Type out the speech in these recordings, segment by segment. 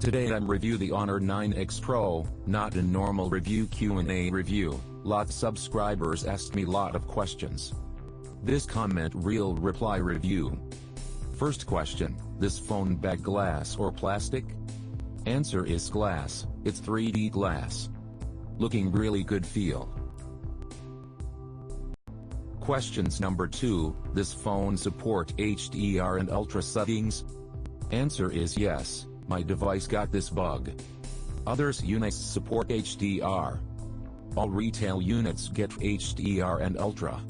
Today I'm review the Honor 9X Pro, not a normal review Q&A review. Lot subscribers asked me lot of questions. This comment real reply review. First question, this phone bag glass or plastic? Answer is glass, it's 3D glass. Looking really good feel. Questions number 2, this phone support HDR and ultra settings? Answer is yes, my device got this bug. Others units support HDR. All retail units get HDR and ultra.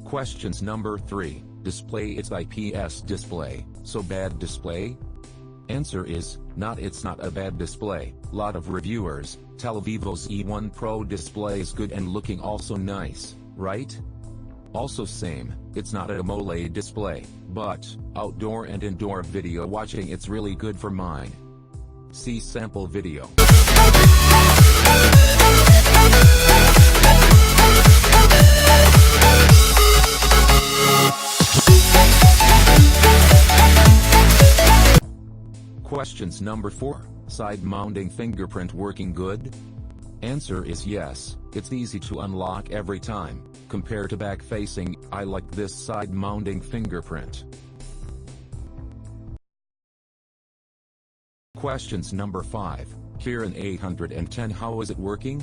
Questions number 3, display it's IPS display, so bad display? Answer is, it's not a bad display. Lot of reviewers tell Vivo's E1 Pro display is good and looking also nice, right? Also same, it's not a AMOLED display, but outdoor and indoor video watching it's really good for mine. See sample video. Questions number 4, side mounting fingerprint working good? Answer is yes, it's easy to unlock every time. Compared to back facing, I like this side mounting fingerprint. Questions number 5, Kirin 810 how is it working?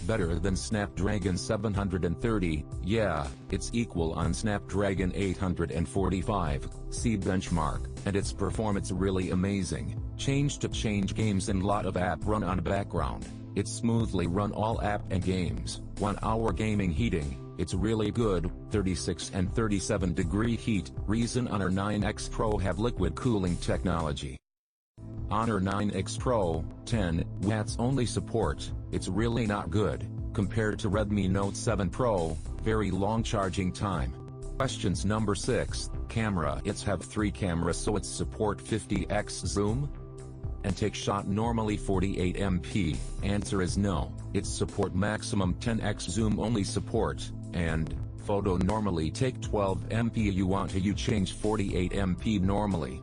Better than Snapdragon 730, yeah, it's equal on Snapdragon 845, see benchmark, and its performance really amazing. Change games and lot of app run on background, it smoothly run all app and games. 1 hour gaming heating, it's really good, 36 and 37 degree heat, reason Honor 9X Pro have liquid cooling technology. Honor 9X Pro, 10 watts only support, it's really not good, compared to Redmi Note 7 Pro, very long charging time. Questions number 6, camera it's have 3 cameras so it's support 50x zoom? And take shot normally 48 MP, answer is no, it's support maximum 10x zoom only support, and photo normally take 12 MP you want to change 48 MP normally.